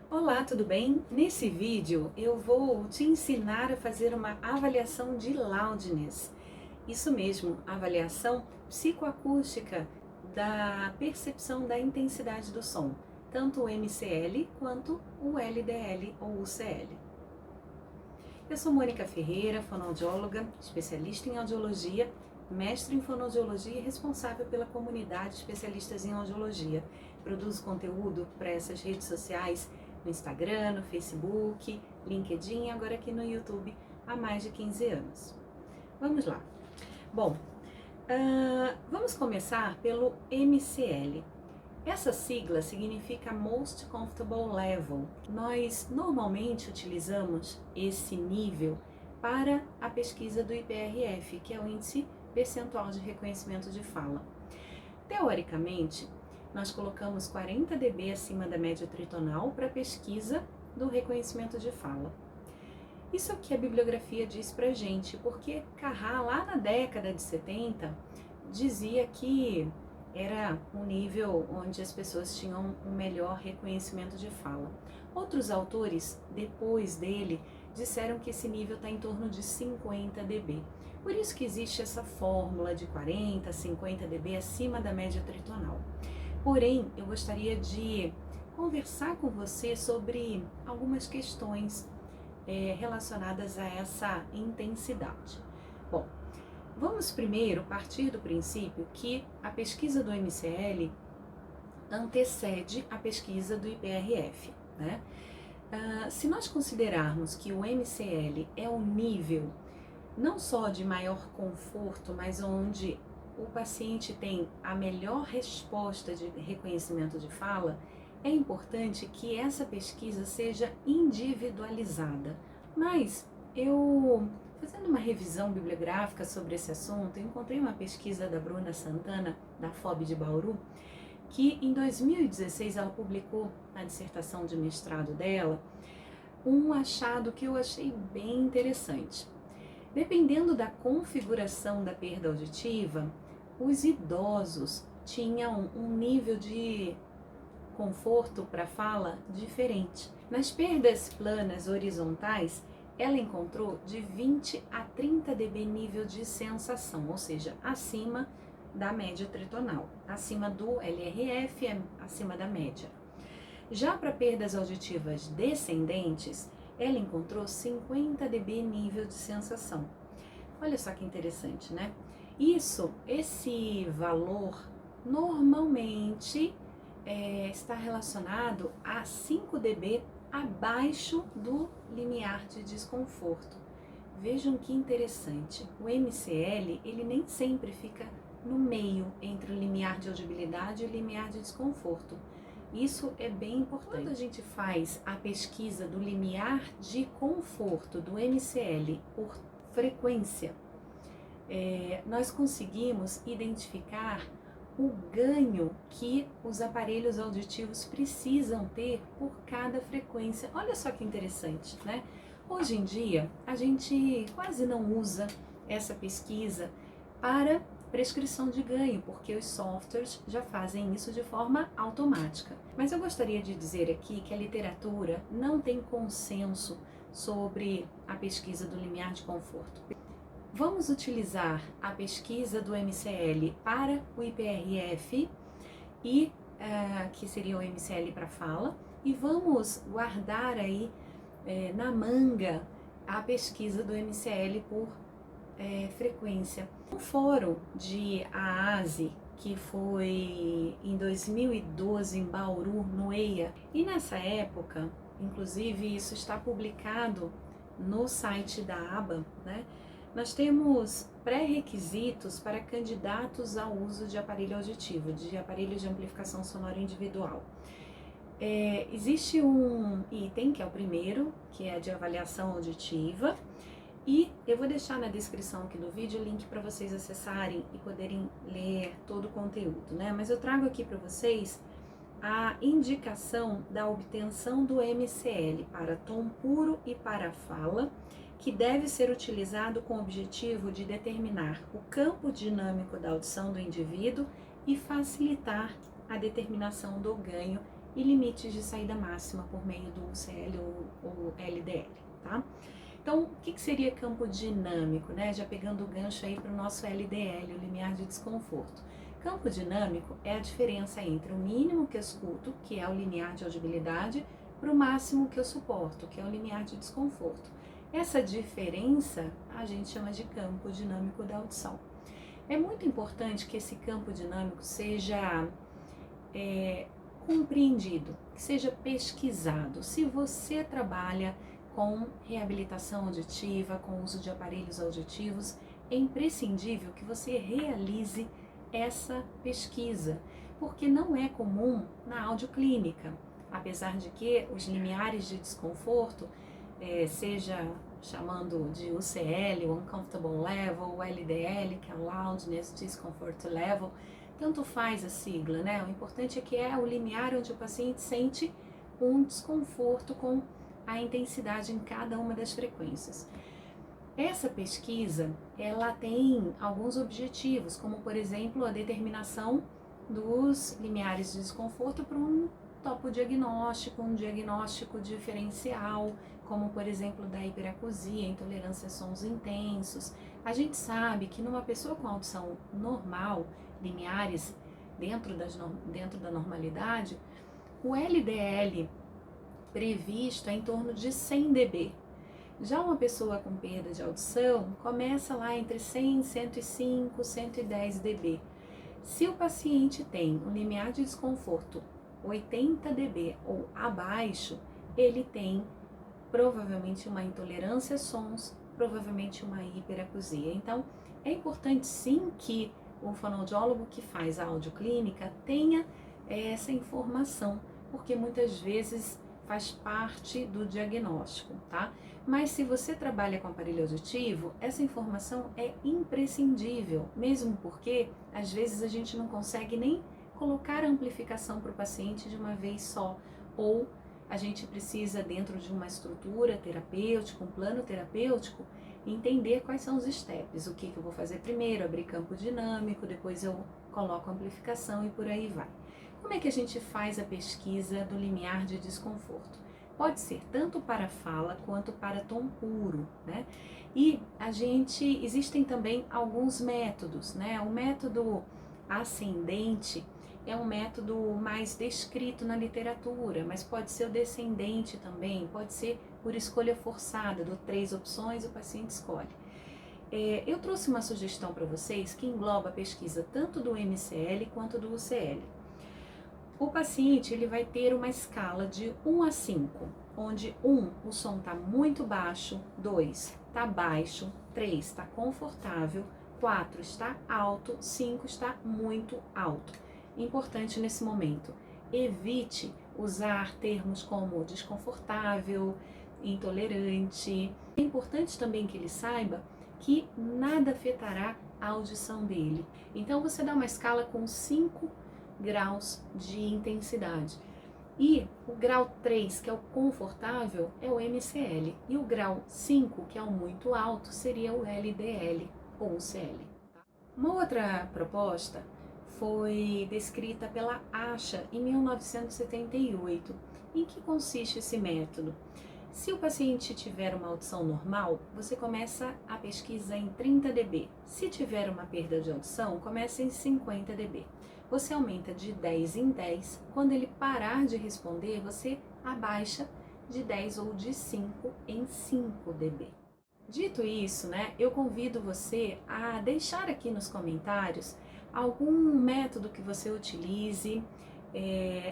Olá, tudo bem? Nesse vídeo eu vou te ensinar a fazer uma avaliação de loudness. Isso mesmo, avaliação psicoacústica da percepção da intensidade do som, tanto o MCL quanto o LDL ou UCL. Eu sou Mônica Ferreira, fonoaudióloga, especialista em audiologia, mestre em fonoaudiologia e responsável pela comunidade de especialistas em audiologia. Produzo conteúdo para essas redes sociais no Instagram, no Facebook, LinkedIn e agora aqui no YouTube há mais de 15 anos. Vamos lá. Bom, vamos começar pelo MCL. Essa sigla significa Most Comfortable Level. Nós normalmente utilizamos esse nível para a pesquisa do IPRF, que é o Índice Percentual de Reconhecimento de Fala. Teoricamente, nós colocamos 40 dB acima da média tritonal para a pesquisa do reconhecimento de fala. Isso é o que a bibliografia diz pra gente, porque Carrá, lá na década de 70, dizia que era um nível onde as pessoas tinham um melhor reconhecimento de fala. Outros autores, depois dele, disseram que esse nível está em torno de 50 dB. Por isso que existe essa fórmula de 40, 50 dB acima da média tritonal. Porém, eu gostaria de conversar com você sobre algumas questões relacionadas a essa intensidade. Bom, vamos primeiro partir do princípio que a pesquisa do MCL antecede a pesquisa do IPRF, né? Se nós considerarmos que o MCL é o nível não só de maior conforto, mas onde o paciente tem a melhor resposta de reconhecimento de fala, é importante que essa pesquisa seja individualizada. Mas eu, fazendo uma revisão bibliográfica sobre esse assunto, encontrei uma pesquisa da Bruna Santana, da FOB de Bauru, que em 2016 ela publicou na dissertação de mestrado dela um achado que eu achei bem interessante. Dependendo da configuração da perda auditiva, os idosos tinham um nível de conforto para fala diferente. Nas perdas planas horizontais, ela encontrou de 20 a 30 dB nível de sensação, ou seja, acima da média tritonal, acima do LRF, acima da média. Já para perdas auditivas descendentes, ela encontrou 50 dB nível de sensação. Olha só que interessante, né? Esse valor normalmente está relacionado a 5 dB abaixo do limiar de desconforto. Vejam que interessante, o MCL ele nem sempre fica no meio entre o limiar de audibilidade e o limiar de desconforto. Isso é bem importante. Quando a gente faz a pesquisa do limiar de conforto do MCL por frequência, nós conseguimos identificar o ganho que os aparelhos auditivos precisam ter por cada frequência. Olha só que interessante, né? Hoje em dia, a gente quase não usa essa pesquisa para prescrição de ganho, porque os softwares já fazem isso de forma automática. Mas eu gostaria de dizer aqui que a literatura não tem consenso sobre a pesquisa do limiar de conforto. Vamos utilizar a pesquisa do MCL para o IPRF, que seria o MCL para fala, e vamos guardar aí na manga a pesquisa do MCL por frequência. Um fórum de AASE, que foi em 2012 em Bauru, no EIA, e nessa época, inclusive isso está publicado no site da ABA, né? Nós temos pré-requisitos para candidatos ao uso de aparelho auditivo, de aparelho de amplificação sonora individual. Existe um item, que é o primeiro, que é de avaliação auditiva, e eu vou deixar na descrição aqui do vídeo o link para vocês acessarem e poderem ler todo o conteúdo, né? Mas eu trago aqui para vocês a indicação da obtenção do MCL para tom puro e para fala, que deve ser utilizado com o objetivo de determinar o campo dinâmico da audição do indivíduo e facilitar a determinação do ganho e limites de saída máxima por meio do UCL ou LDL, tá? Então, o que seria campo dinâmico, né? Já pegando o gancho aí para o nosso LDL, o limiar de desconforto. Campo dinâmico é a diferença entre o mínimo que eu escuto, que é o limiar de audibilidade, para o máximo que eu suporto, que é o limiar de desconforto. Essa diferença a gente chama de campo dinâmico da audição. É muito importante que esse campo dinâmico seja compreendido, que seja pesquisado. Se você trabalha com reabilitação auditiva, com uso de aparelhos auditivos, é imprescindível que você realize essa pesquisa, porque não é comum na audioclínica, apesar de que os limiares de desconforto, seja chamando de UCL, o Uncomfortable Level, o LDL, que é o Loudness Discomfort Level, tanto faz a sigla, né? O importante é que é o limiar onde o paciente sente um desconforto com a intensidade em cada uma das frequências. Essa pesquisa, ela tem alguns objetivos, como por exemplo a determinação dos limiares de desconforto para um topodiagnóstico, um diagnóstico diferencial, como por exemplo da hiperacusia, intolerância a sons intensos. A gente sabe que numa pessoa com audição normal, limiares dentro da normalidade, o LDL previsto é em torno de 100 dB. Já uma pessoa com perda de audição começa lá entre 100, 105, 110 dB. Se o paciente tem um limiar de desconforto 80 dB ou abaixo, ele tem provavelmente uma intolerância a sons, provavelmente uma hiperacusia. Então, é importante sim que o fonoaudiólogo que faz a audioclínica tenha essa informação, porque muitas vezes faz parte do diagnóstico, tá? Mas se você trabalha com aparelho auditivo, essa informação é imprescindível, mesmo porque às vezes a gente não consegue nem colocar a amplificação para o paciente de uma vez só, ou a gente precisa, dentro de uma estrutura terapêutica, um plano terapêutico, entender quais são os steps, o que eu vou fazer primeiro, abrir campo dinâmico, depois eu coloco amplificação e por aí vai. Como é que a gente faz a pesquisa do limiar de desconforto? Pode ser tanto para fala quanto para tom puro, né? E existem também alguns métodos, né? O método ascendente é um método mais descrito na literatura, mas pode ser o descendente também, pode ser por escolha forçada, dou 3 opções, o paciente escolhe. Eu trouxe uma sugestão para vocês que engloba a pesquisa tanto do MCL quanto do UCL. O paciente ele vai ter uma escala de 1 a 5, onde 1, o som está muito baixo, 2, está baixo, 3, está confortável, 4, está alto, 5, está muito alto. Importante nesse momento, evite usar termos como desconfortável, intolerante. É importante também que ele saiba que nada afetará a audição dele. Então você dá uma escala com 5 graus de intensidade. E o grau 3, que é o confortável, é o MCL. E o grau 5, que é o muito alto, seria o LDL ou o CL. Uma outra proposta foi descrita pela ASHA em 1978. Em que consiste esse método? Se o paciente tiver uma audição normal, você começa a pesquisa em 30 dB. Se tiver uma perda de audição, começa em 50 dB. Você aumenta de 10 em 10. Quando ele parar de responder, você abaixa de 10 ou de 5 em 5 dB. Dito isso, né, eu convido você a deixar aqui nos comentários algum método que você utilize,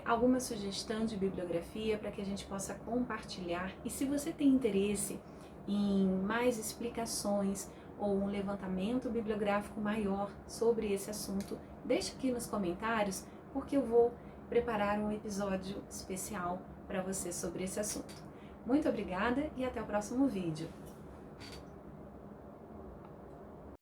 alguma sugestão de bibliografia para que a gente possa compartilhar. E se você tem interesse em mais explicações ou um levantamento bibliográfico maior sobre esse assunto, deixe aqui nos comentários, porque eu vou preparar um episódio especial para você sobre esse assunto. Muito obrigada e até o próximo vídeo.